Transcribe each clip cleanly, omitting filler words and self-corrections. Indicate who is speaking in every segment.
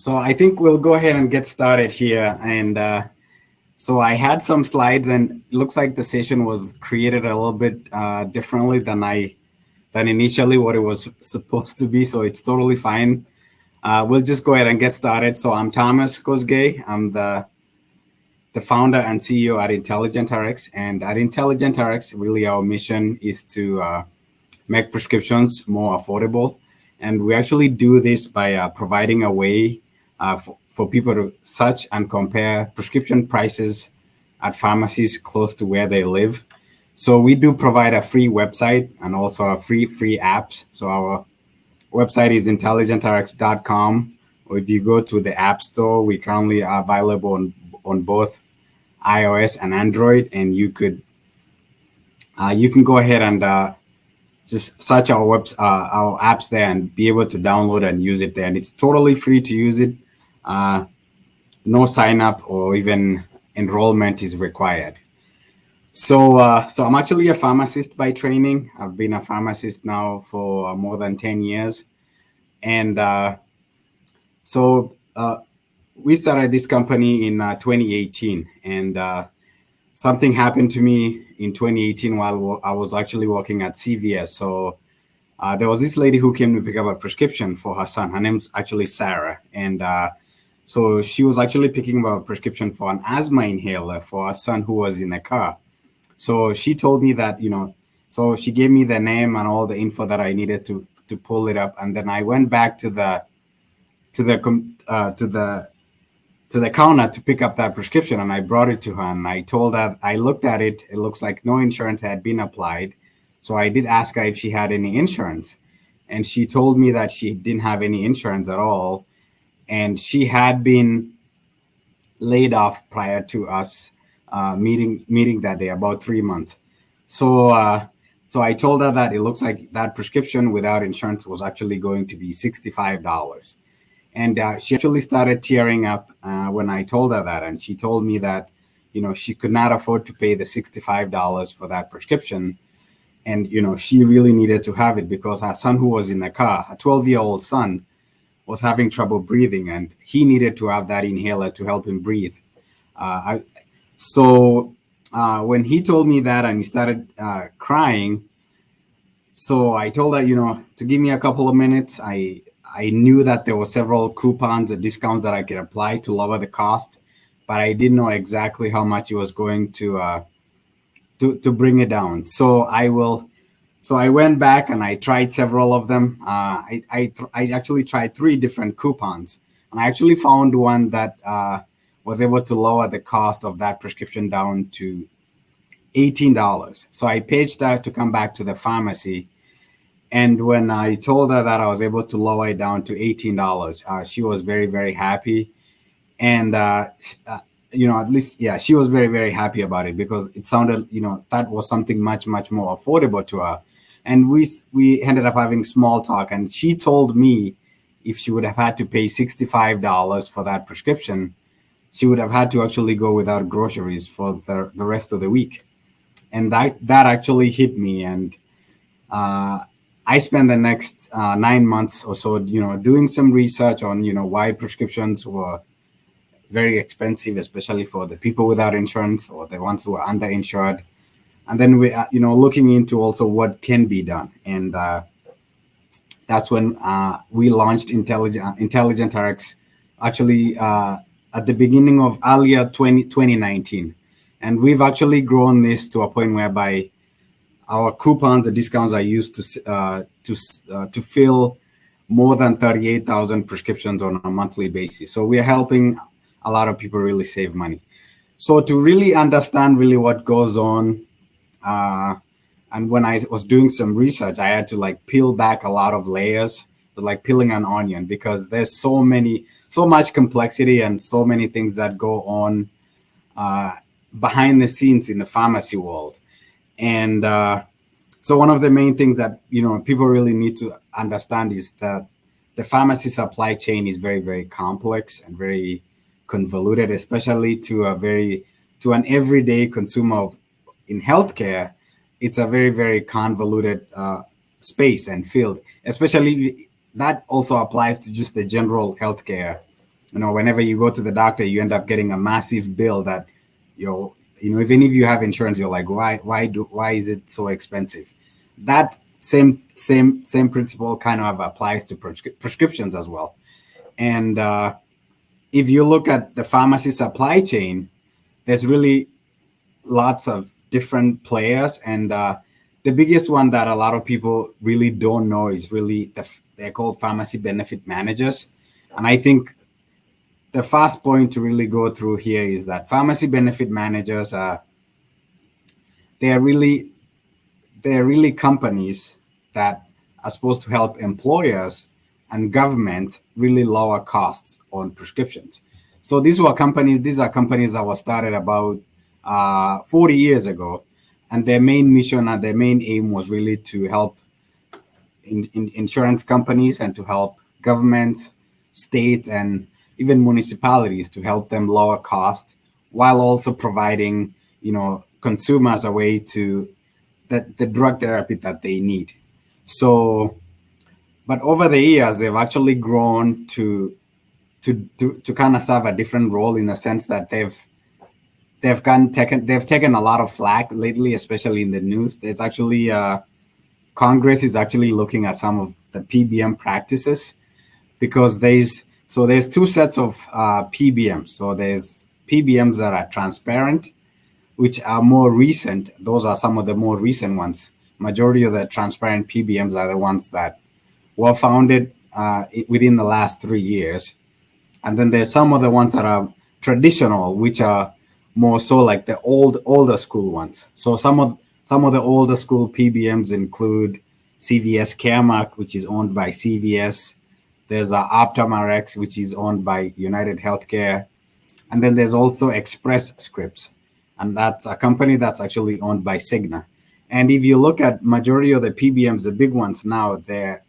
Speaker 1: So I think we'll go ahead and get started here. And so I had some slides, and it looks like the session was created a little bit differently than initially what it was supposed to be. So it's totally fine. We'll just go ahead and get started. So I'm Thomas Kosgei. I'm the founder and CEO at IntelligentRx. And at IntelligentRx, really our mission is to make prescriptions more affordable. And we actually do this by providing a way for people to search and compare prescription prices at pharmacies close to where they live. So we do provide a free website and also a free apps. So our website is intelligentrx.com. Or if you go to the App Store, we currently are available on both iOS and Android, and you can go ahead and just search our apps there and be able to download and use it there. And it's totally free to use it. No sign up or even enrollment is required. So I'm actually a pharmacist by training. I've been a pharmacist now for more than 10 years. And we started this company in 2018. And something happened to me in 2018 while I was actually working at CVS. So there was this lady who came to pick up a prescription for her son. Her name's actually Sarah. And so she was actually picking up a prescription for an asthma inhaler for her son who was in a car. So she told me that, so she gave me the name and all the info that I needed to pull it up. And then I went back to the counter to pick up that prescription, and I brought it to her, and I told her, I looked at it. It looks like no insurance had been applied. So I did ask her if she had any insurance, and she told me that she didn't have any insurance at all. And she had been laid off prior to us meeting that day, about 3 months. So I told her that it looks like that prescription without insurance was actually going to be $65. And she actually started tearing up when I told her that. And she told me that, she could not afford to pay the $65 for that prescription. And, she really needed to have it because her son who was in the car, a 12-year-old son, was having trouble breathing, and he needed to have that inhaler to help him breathe. So when he told me that and he started crying, so I told her, to give me a couple of minutes. I knew that there were several coupons or discounts that I could apply to lower the cost, but I didn't know exactly how much it was going to bring it down. So I went back and I tried several of them. I actually tried 3 different coupons, and I actually found one that was able to lower the cost of that prescription down to $18. So I paged her to come back to the pharmacy. And when I told her that I was able to lower it down to $18, she was very, very happy. And, at least, yeah, she was very, very happy about it because it sounded, that was something much, much more affordable to her. And we ended up having small talk. And she told me if she would have had to pay $65 for that prescription, she would have had to actually go without groceries for the rest of the week. And that actually hit me. And I spent the next 9 months or so, doing some research on, why prescriptions were very expensive, especially for the people without insurance or the ones who are underinsured. And then we, looking into also what can be done. And that's when we launched IntelligentRx, actually at the beginning of earlier 2019. And we've actually grown this to a point whereby our coupons and discounts are used to fill more than 38,000 prescriptions on a monthly basis. So we are helping a lot of people really save money. So to really understand really what goes on, and when I was doing some research, I had to peel back a lot of layers, like peeling an onion, because there's so much complexity and so many things that go on behind the scenes in the pharmacy world. And so one of the main things that people really need to understand is that the pharmacy supply chain is very, very complex and very convoluted, especially to an everyday consumer in healthcare. It's a very, very convoluted space and field. Especially that also applies to just the general healthcare whenever you go to the doctor, you end up getting a massive bill that even if you have insurance, you're like, why is it so expensive? That same principle kind of applies to prescriptions as well. And if you look at the pharmacy supply chain, there's really lots of different players, and the biggest one that a lot of people really don't know is really they're called pharmacy benefit managers. And I think the first point to really go through here is that pharmacy benefit managers are they're really they're really companies that are supposed to help employers and government really lower costs on prescriptions. So these are companies that were started about 40 years ago, and their main mission and their main aim was really to help in insurance companies and to help governments, states, and even municipalities to help them lower cost while also providing consumers a way to the drug therapy that they need. So, but over the years, they've actually grown to kind of serve a different role in the sense that they've taken a lot of flack lately, especially in the news. There's actually Congress is actually looking at some of the PBM practices because there's two sets of PBMs. So there's PBMs that are transparent, which are more recent. Those are some of the more recent ones. Majority of the transparent PBMs are the ones that were founded within the last 3 years. And then there's some of the ones that are traditional, which are more so like the older school ones. So some of the older school PBMs include CVS Caremark, which is owned by CVS. There's OptumRx, which is owned by United Healthcare. And then there's also Express Scripts, and that's a company that's actually owned by Cigna. And if you look at majority of the PBMs, the big ones now, they're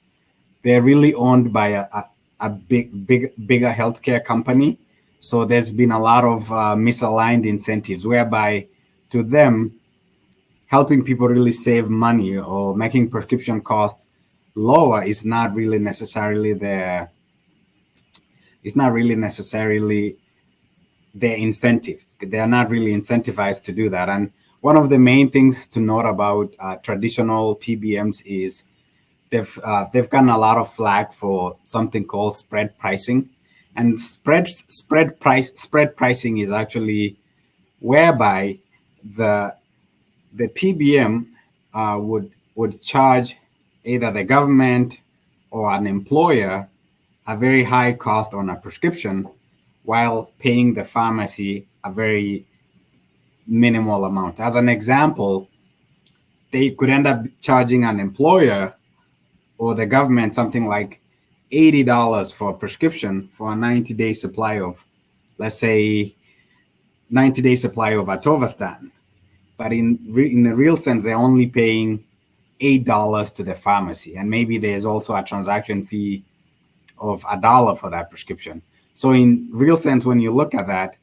Speaker 1: really owned by a bigger healthcare company. So there's been a lot of misaligned incentives whereby to them, helping people really save money or making prescription costs lower is not really necessarily their incentive. They are not really incentivized to do that. And one of the main things to note about traditional PBMs is they've gotten a lot of flack for something called spread pricing, and spread pricing is actually whereby the PBM would charge either the government or an employer a very high cost on a prescription while paying the pharmacy a very minimal amount. As an example, they could end up charging an employer or the government something like $80 for a prescription for a 90-day supply of, let's say, 90-day supply of atorvastatin. But in the real sense, they're only paying $8 to the pharmacy, and maybe there's also a transaction fee of $1 for that prescription. So in real sense, when you look at that,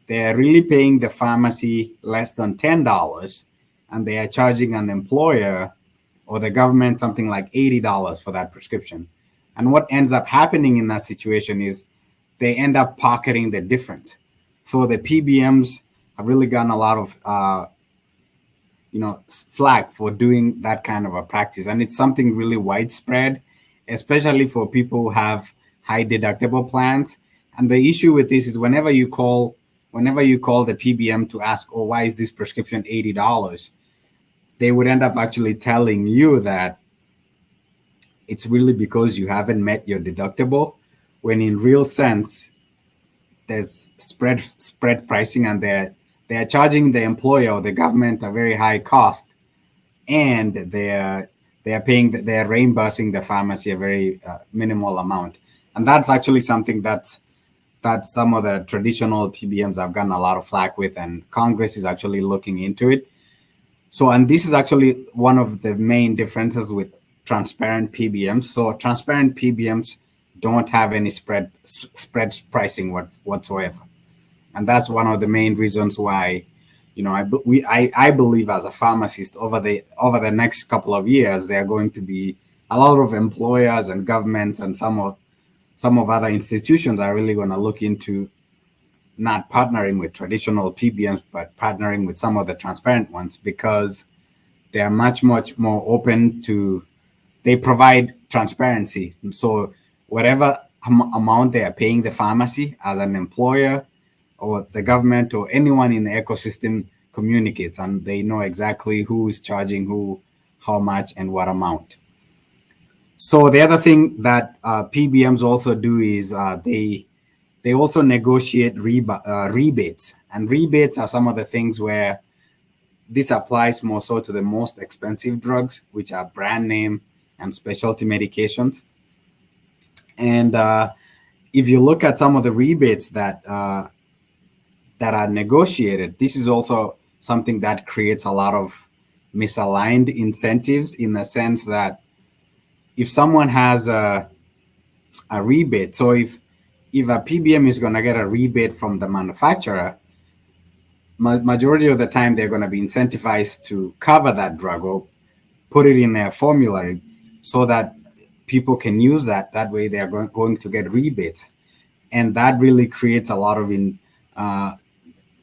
Speaker 1: they're really paying the pharmacy less than $10, and they are charging an employer or the government something like $80 for that prescription. And what ends up happening in that situation is they end up pocketing the difference. So the PBMs have really gotten a lot of flag for doing that kind of a practice, and it's something really widespread, especially for people who have high deductible plans. And the issue with this is whenever you call the PBM to ask, oh, why is this prescription $80, they would end up actually telling you that it's really because you haven't met your deductible, when in real sense there's spread pricing, and they're charging the employer or the government a very high cost, and they're reimbursing the pharmacy a very minimal amount. And that's actually something that some of the traditional PBMs have gotten a lot of flack with, and Congress is actually looking into it. So, and this is actually one of the main differences with transparent PBMs. So transparent PBMs don't have any spread pricing whatsoever. And that's one of the main reasons why, I believe as a pharmacist over the next couple of years, there are going to be a lot of employers and governments and some some of other institutions are really going to look into not partnering with traditional PBMs, but partnering with some of the transparent ones, because they are much, much more open to, they provide transparency. So whatever amount they are paying the pharmacy as an employer or the government or anyone in the ecosystem communicates, and they know exactly who is charging who, how much, and what amount. So the other thing that PBMs also do is they also negotiate rebates, and rebates are some of the things where this applies more so to the most expensive drugs, which are brand name and specialty medications. And if you look at some of the rebates that are negotiated, this is also something that creates a lot of misaligned incentives, in the sense that if someone has a rebate, so if a PBM is going to get a rebate from the manufacturer, majority of the time they're going to be incentivized to cover that drug or put it in their formulary so that people can use that. That way they're going to get rebates. And that really creates a lot of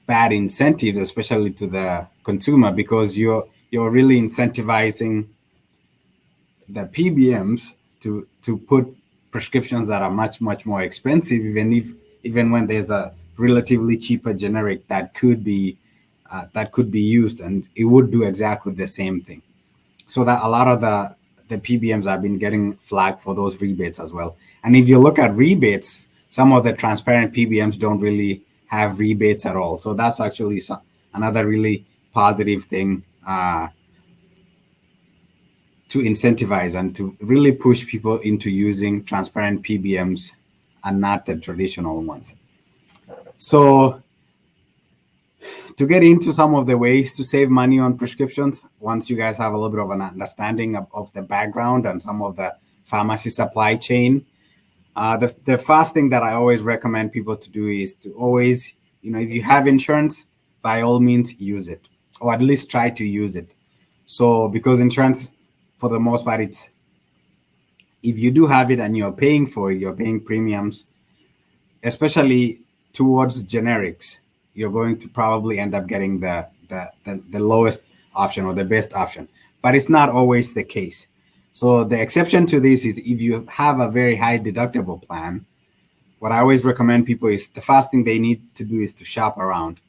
Speaker 1: bad incentives, especially to the consumer, because you're really incentivizing the PBMs to put prescriptions that are much, much more expensive, even when there's a relatively cheaper generic that could be used, and it would do exactly the same thing. So that a lot of the PBMs have been getting flagged for those rebates as well. And if you look at rebates, some of the transparent PBMs don't really have rebates at all. So that's actually another really positive thing to incentivize and to really push people into using transparent PBMs and not the traditional ones. So to get into some of the ways to save money on prescriptions, once you guys have a little bit of an understanding of the background and some of the pharmacy supply chain, the first thing that I always recommend people to do is to always, if you have insurance, by all means use it, or at least try to use it. So because insurance, for the most part, it's, if you do have it and you're paying for it, you're paying premiums, especially towards generics, you're going to probably end up getting the lowest option or the best option. But it's not always the case. So the exception to this is if you have a very high deductible plan, what I always recommend people is the first thing they need to do is to shop around.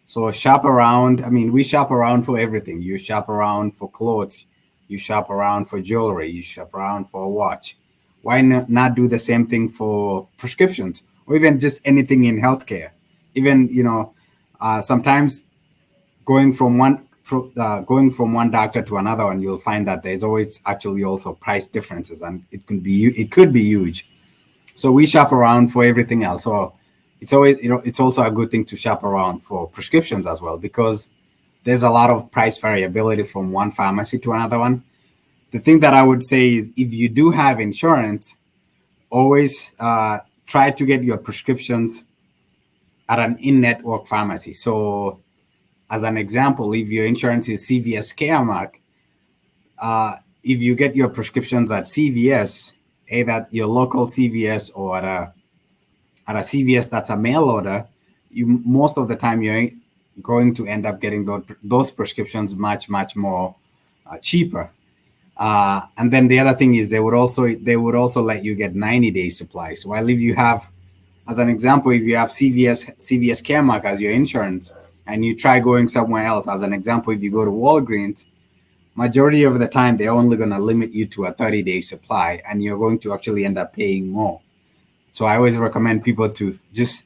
Speaker 1: So shop around. I mean, we shop around for everything. You shop around for clothes. You shop around for jewelry. You shop around for a watch. Why not do the same thing for prescriptions, or even just anything in healthcare? Even, sometimes going from one doctor to another one, you'll find that there's always actually also price differences, and it could be huge. So we shop around for everything else. So it's always, it's also a good thing to shop around for prescriptions as well, because there's a lot of price variability from one pharmacy to another one. The thing that I would say is, if you do have insurance, always try to get your prescriptions at an in-network pharmacy. So as an example, if your insurance is CVS Caremark, if you get your prescriptions at CVS, either at your local CVS or at a CVS that's a mail order, most of the time you're going to end up getting those prescriptions much, much more cheaper. And then the other thing is they would also let you get 90-day supplies. While if you have, as an example, if you have CVS Caremark as your insurance and you try going somewhere else, as an example, if you go to Walgreens, majority of the time they're only going to limit you to a 30-day supply, and you're going to actually end up paying more. So I always recommend people to just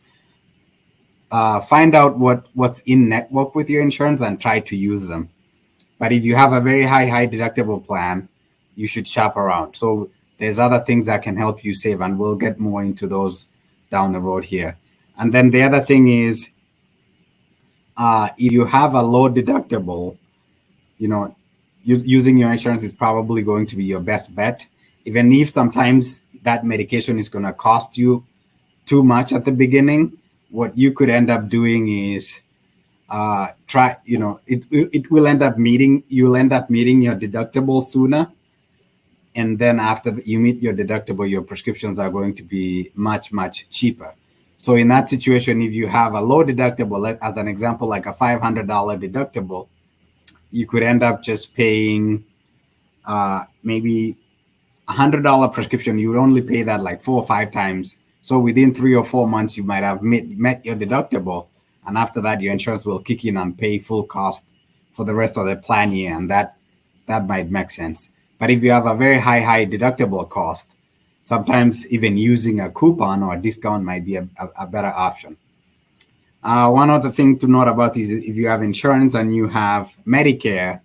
Speaker 1: find out what's in network with your insurance and try to use them. But if you have a very high deductible plan, you should shop around. So there's other things that can help you save, and we'll get more into those down the road here. And then the other thing is, if you have a low deductible, using your insurance is probably going to be your best bet, even if sometimes that medication is going to cost you too much at the beginning. What you could end up doing is you'll end up meeting your deductible sooner, and then after you meet your deductible, your prescriptions are going to be much, much cheaper. So in that situation, if you have a low deductible, as an example, like a $500 deductible, you could end up just paying maybe $100 prescription. You would only pay that like 4 or 5 times. So within 3 or 4 months, you might have met your deductible, and after that, your insurance will kick in and pay full cost for the rest of the plan year, and that might make sense. But if you have a very high deductible cost, sometimes even using a coupon or a discount might be a better option. One other thing to note about is if you have insurance and you have Medicare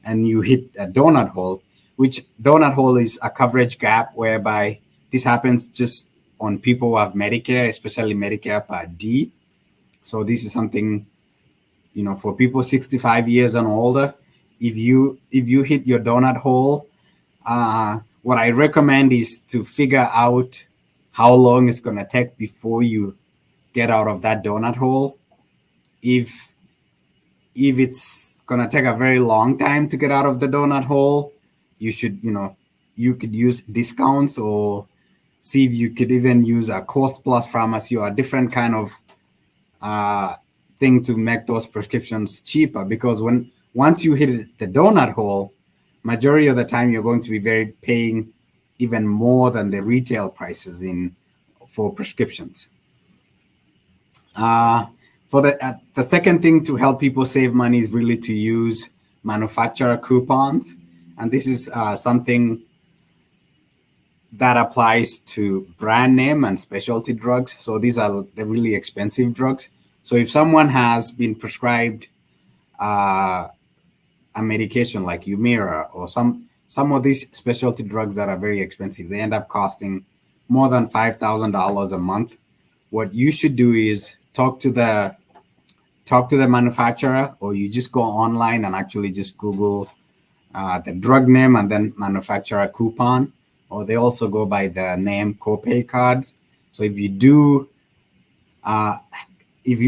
Speaker 1: and you hit a donut hole, which donut hole is a coverage gap whereby this happens just on people who have Medicare, especially Medicare Part D. So this is something, for people 65 years and older. If you hit your donut hole, what I recommend is to figure out how long it's going to take before you get out of that donut hole. If it's going to take a very long time to get out of the donut hole, you should, you could use discounts, or see if you could even use a cost plus pharmacy or a different kind of thing to make those prescriptions cheaper. Because once you hit the donut hole, majority of the time you're going to be paying even more than the retail prices for prescriptions. For the second thing to help people save money is really to use manufacturer coupons, and this is something that applies to brand name and specialty drugs. So these are the really expensive drugs. So if someone has been prescribed a medication like Humira or some of these specialty drugs that are very expensive, they end up costing more than $5,000 a month. What you should do is talk to the manufacturer, or you just go online and actually just Google the drug name and then manufacturer coupon, or they also go by the name copay cards. So if you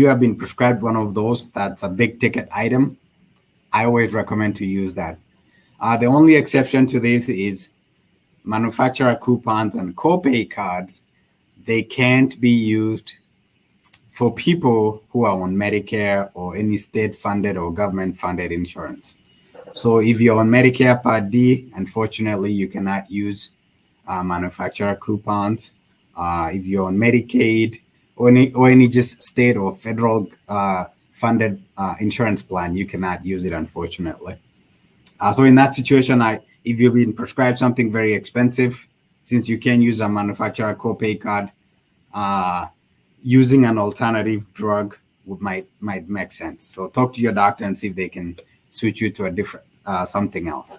Speaker 1: have been prescribed one of those, that's a big ticket item, I always recommend to use that. The only exception to this is manufacturer coupons and copay cards. They can't be used for people who are on Medicare or any state-funded or government-funded insurance. So if you're on Medicare Part D, unfortunately, you cannot use manufacturer coupons. If you're on Medicaid or any just state or federal funded insurance plan, you cannot use it, unfortunately. So in that situation, if you've been prescribed something very expensive, since you can use a manufacturer copay card, using an alternative drug might make sense. So talk to your doctor and see if they can switch you to a different something else.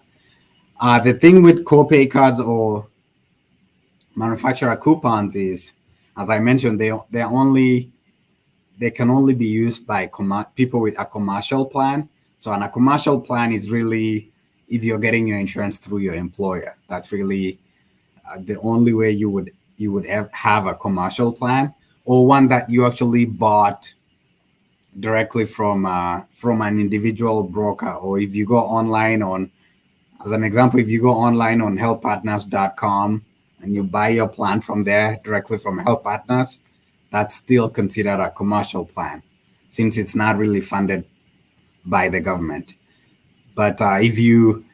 Speaker 1: The thing with copay cards or manufacturer coupons is, as I mentioned, they can only be used by people with a commercial plan. So a commercial plan is really if you're getting your insurance through your employer. That's really the only way you would have a commercial plan, or one that you actually bought directly from an individual broker. Or if you go online as an example, if you go online on healthpartners.com and you buy your plan from there directly from Health Partners, that's still considered a commercial plan, since it's not really funded by the government. But if you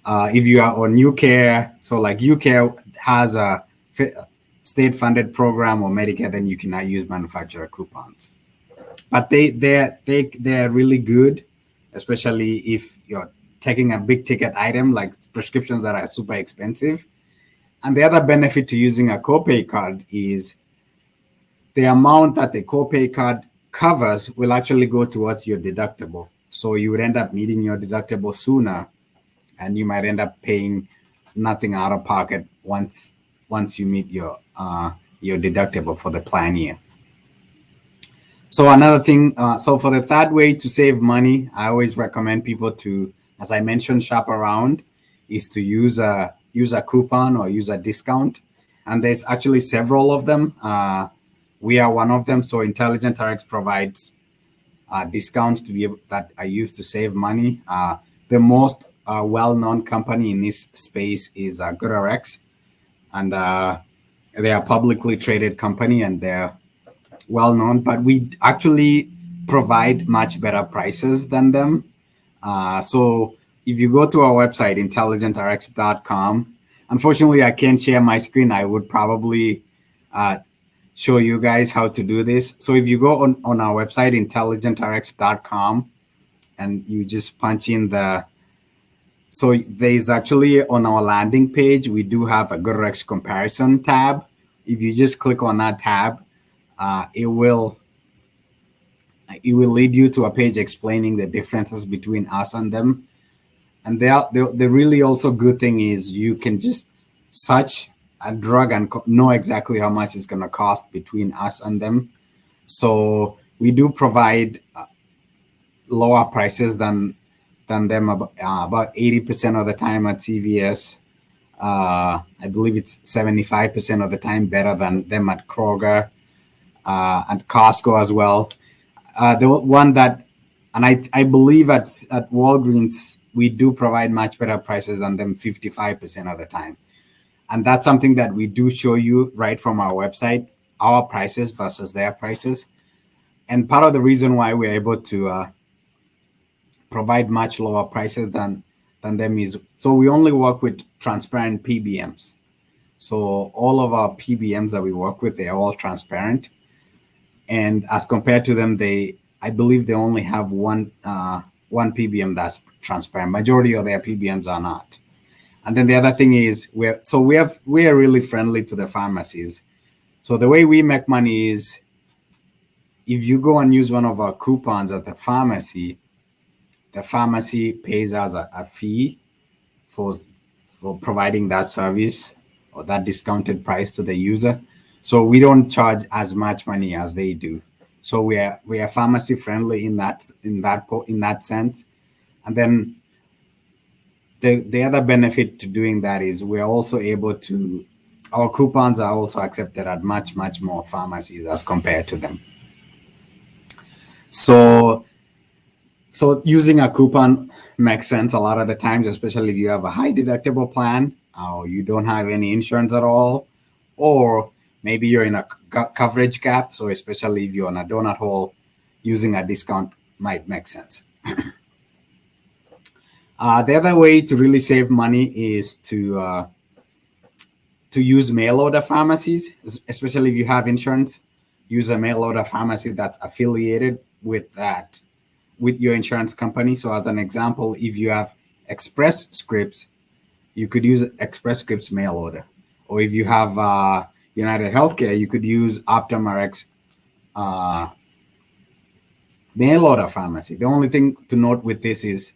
Speaker 1: are on UCare, so like UCare has a state-funded program or Medicare, then you cannot use manufacturer coupons. But they're really good, especially if you're taking a big ticket item like prescriptions that are super expensive. And the other benefit to using a copay card is the amount that the copay card covers will actually go towards your deductible. So you would end up meeting your deductible sooner, and you might end up paying nothing out of pocket once you meet your deductible for the plan year. So another thing, so for the third way to save money, I always recommend people to, as I mentioned, shop around, is to use a coupon or use a discount. And there's actually several of them. We are one of them. So IntelligentRx provides discounts that are used to save money. The most well-known company in this space is GoodRx, and they are a publicly traded company, and they're well known. But we actually provide much better prices than them. So if you go to our website, IntelligentRx.com, unfortunately, I can't share my screen. I would probably uh, show you guys how to do this. So if you go on our website, IntelligentRx.com, and you just punch in so there's actually on our landing page, we do have a GoodRx comparison tab. If you just click on that tab, it will lead you to a page explaining the differences between us and them. And the really also good thing is you can just search a drug and know exactly how much it's going to cost between us and them. So we do provide lower prices than them about 80% of the time at CVS. I believe it's 75% of the time better than them at Kroger and Costco as well. The one that, and I believe at Walgreens, we do provide much better prices than them 55% of the time. And that's something that we do show you right from our website, our prices versus their prices. And part of the reason why we're able to provide much lower prices than them is, so we only work with transparent PBMs. So all of our PBMs that we work with, they're all transparent. And as compared to them, I believe they only have one PBM that's transparent. Majority of their PBMs are not. And then the other thing is we are really friendly to the pharmacies. So the way we make money is if you go and use one of our coupons at the pharmacy pays us a fee for providing that service or that discounted price to the user. So we don't charge as much money as they do. So we are pharmacy friendly in that sense. And then the other benefit to doing that is we're also able to, our coupons are also accepted at much more pharmacies as compared to them. So using a coupon makes sense a lot of the times, especially if you have a high deductible plan or you don't have any insurance at all, or maybe you're in a coverage gap. So especially if you're on a donut hole, using a discount might make sense. The other way to really save money is to use mail order pharmacies, especially if you have insurance. Use a mail order pharmacy that's affiliated with your insurance company. So as an example, if you have Express Scripts, you could use Express Scripts mail order. Or if you have United Healthcare, you could use OptumRx mail order pharmacy. The only thing to note with this is,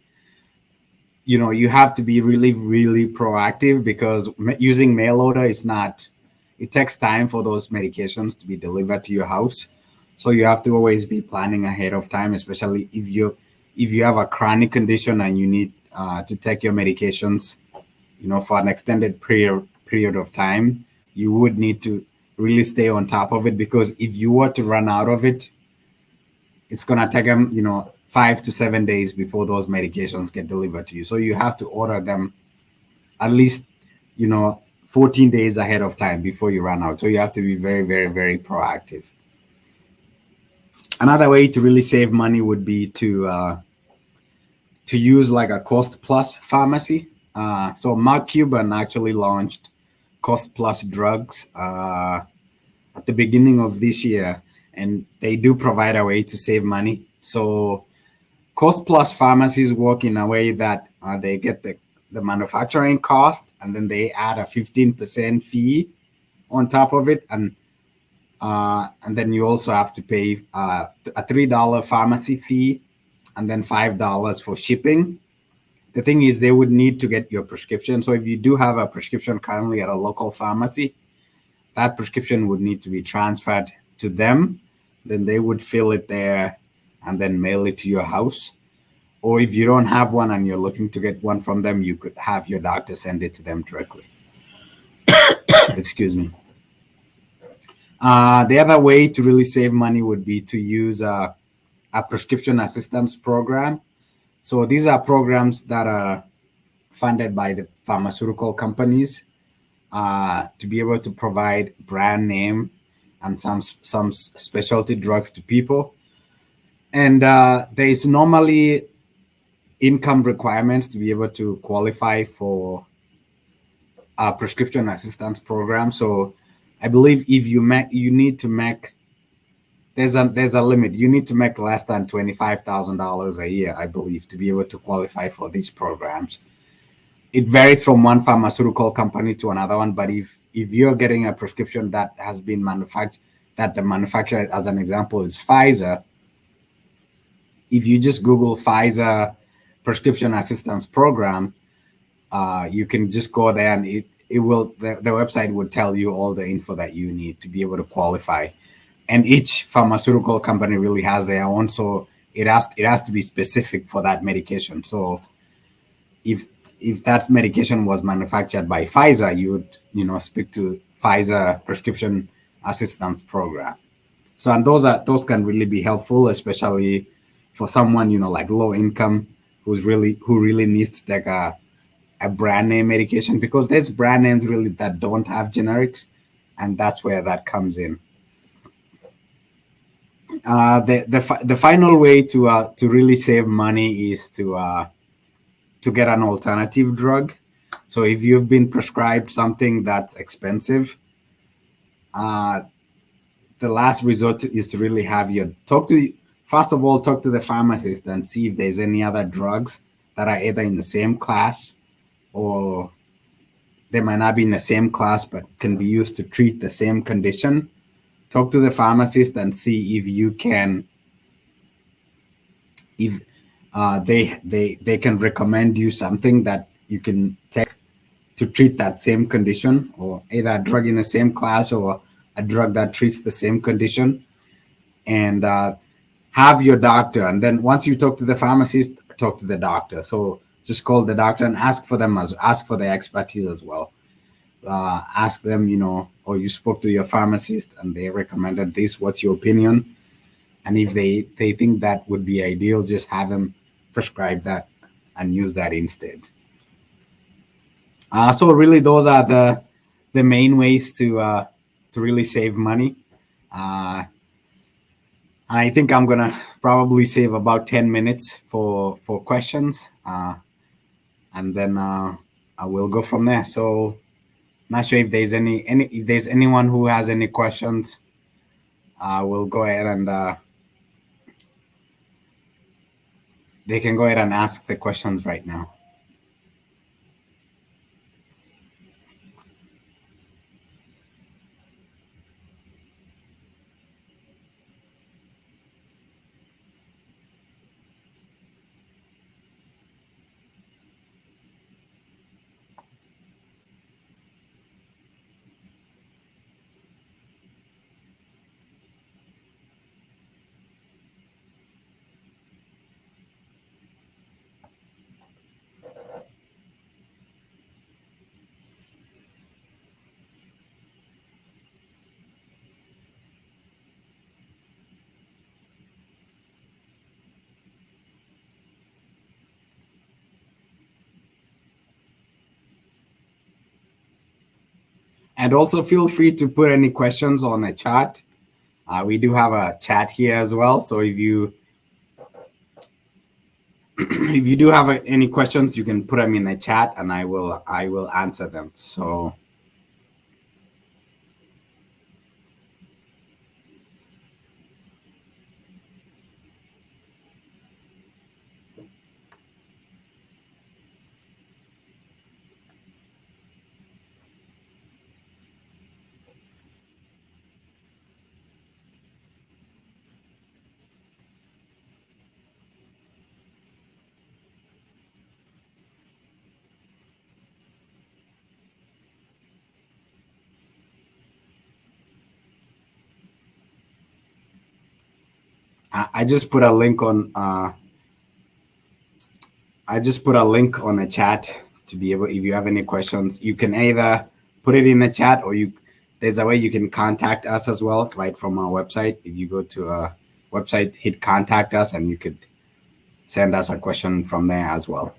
Speaker 1: you have to be really, really proactive because using mail order it takes time for those medications to be delivered to your house. So you have to always be planning ahead of time, especially if you have a chronic condition and you need to take your medications, for an extended period of time. You would need to really stay on top of it, because if you were to run out of it, it's gonna take them, 5 to 7 days before those medications get delivered to you. So you have to order them at least, 14 days ahead of time before you run out. So you have to be very, very, very proactive. Another way to really save money would be to use like a cost plus pharmacy. So Mark Cuban actually launched cost plus drugs at the beginning of this year, and they do provide a way to save money. So cost plus pharmacies work in a way that they get the manufacturing cost, and then they add a 15% fee on top of it, and then you also have to pay a $3 pharmacy fee, and then $5 for shipping. The thing is, they would need to get your prescription. So if you do have a prescription currently at a local pharmacy, that prescription would need to be transferred to them. Then they would fill it there and then mail it to your house. Or if you don't have one and you're looking to get one from them, you could have your doctor send it to them directly. Excuse me. The other way to really save money would be to use a prescription assistance program. So these are programs that are funded by the pharmaceutical companies to be able to provide brand name and some specialty drugs to people. And there is normally income requirements to be able to qualify for a prescription assistance program. So I believe if you need to make there's a limit. You need to make less than $25,000 a year, I believe, to be able to qualify for these programs. It varies from one pharmaceutical company to another one, but if you're getting a prescription that has been manufactured, that the manufacturer, as an example, is Pfizer, if you just Google Pfizer prescription assistance program, you can just go there and it will the website would tell you all the info that you need to be able to qualify. And each pharmaceutical company really has their own, so it has to be specific for that medication. So if that medication was manufactured by Pfizer, you would speak to Pfizer prescription assistance program. So and those can really be helpful, especially for someone like low income who really needs to take a brand name medication, because there's brand names really that don't have generics, and that's where that comes in. The final way to really save money is to get an alternative drug. So if you've been prescribed something that's expensive, uh, the last resort is to really have your first of all talk to the pharmacist and see if there's any other drugs that are either in the same class, or they might not be in the same class but can be used to treat the same condition. Talk to the pharmacist and see if you can if they can recommend you something that you can take to treat that same condition, or either a drug in the same class or a drug that treats the same condition. And have your doctor, and then once you talk to the pharmacist, talk to the doctor. So just call the doctor and ask for their expertise as well. Ask them, or you spoke to your pharmacist and they recommended this, what's your opinion? And if they think that would be ideal, just have them prescribe that and use that instead. So really, those are the main ways to really save money. And I think I'm gonna probably save about 10 minutes for questions, and then I will go from there. So, not sure if there's any if there's anyone who has any questions. We'll go ahead and they can go ahead and ask the questions right now. And also feel free to put any questions on the chat. We do have a chat here as well. So if you if you do have any questions, you can put them in the chat, and I will answer them. So. I just put a link on the chat to be able, if you have any questions, you can either put it in the chat, or there's a way you can contact us as well, right from our website. If you go to our website, hit contact us, and you could send us a question from there as well.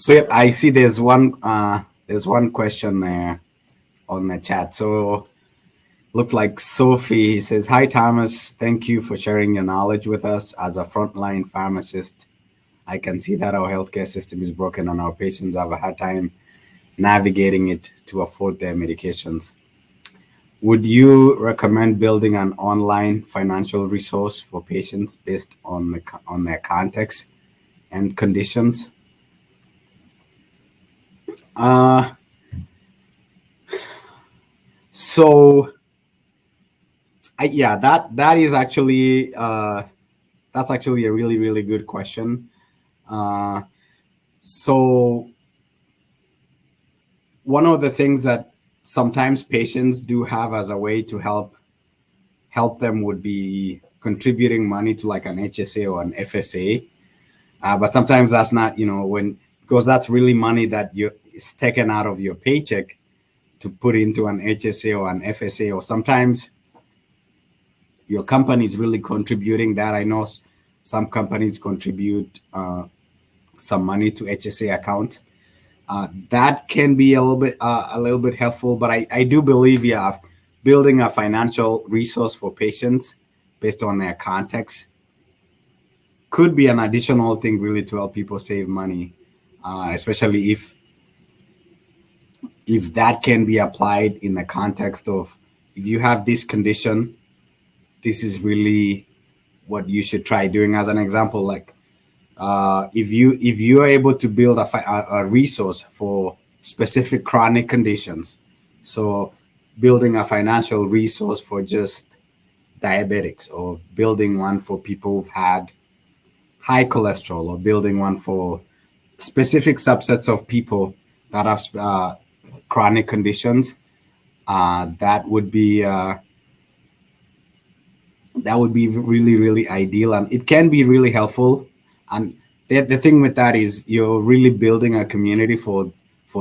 Speaker 1: So yep, I see there's one question there on the chat. So look like Sophie says, "Hi Thomas, thank you for sharing your knowledge with us. As a frontline pharmacist, I can see that our healthcare system is broken and our patients have a hard time navigating it to afford their medications. Would you recommend building an online financial resource for patients based on their context and conditions?" Uh, so yeah, that is actually that's actually a really really good question. Uh, so one of the things that sometimes patients do have as a way to help them would be contributing money to like an HSA or an FSA. But sometimes that's not, because that's really money that is taken out of your paycheck to put into an HSA or an FSA, or sometimes your company is really contributing that. I know some companies contribute some money to HSA accounts. That can be a little bit helpful, but I do believe, yeah, building a financial resource for patients based on their context could be an additional thing really to help people save money, especially if that can be applied in the context of, if you have this condition, this is really what you should try doing. As an example, like if you are able to build a resource for specific chronic conditions, so building a financial resource for just diabetics, or building one for people who've had high cholesterol, or building one for specific subsets of people that have chronic conditions, that would be really really ideal, and it can be really helpful. And the thing with that is you're really building a community for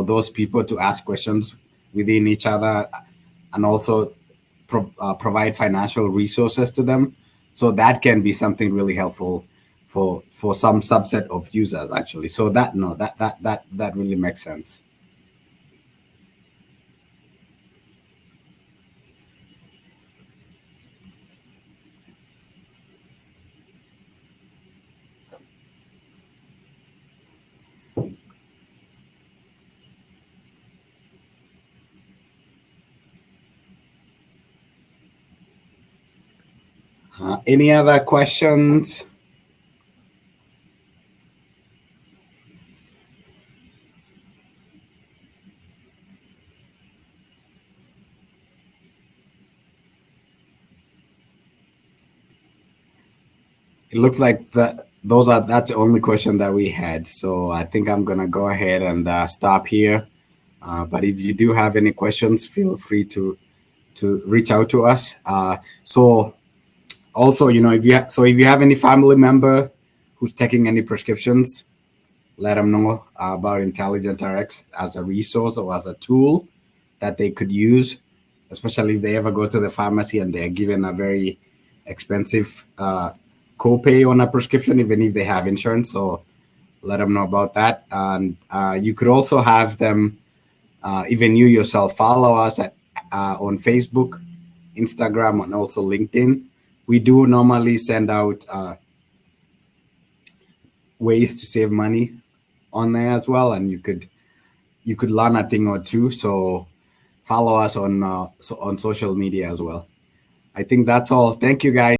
Speaker 1: those people to ask questions within each other, and also provide financial resources to them. So that can be something really helpful for some subset of users actually. So that no that really makes sense. Any other questions? It looks like that's the only question that we had. So I think I'm gonna go ahead and stop here. But if you do have any questions, feel free to reach out to us. So also, if you have any family member who's taking any prescriptions, let them know about IntelligentRx as a resource or as a tool that they could use, especially if they ever go to the pharmacy and they're given a very expensive copay on a prescription, even if they have insurance. So let them know about that. And you could also have them, even you yourself, follow us on Facebook, Instagram, and also LinkedIn. We do normally send out ways to save money on there as well, and you could learn a thing or two. So follow us on social media as well. I think that's all. Thank you, guys.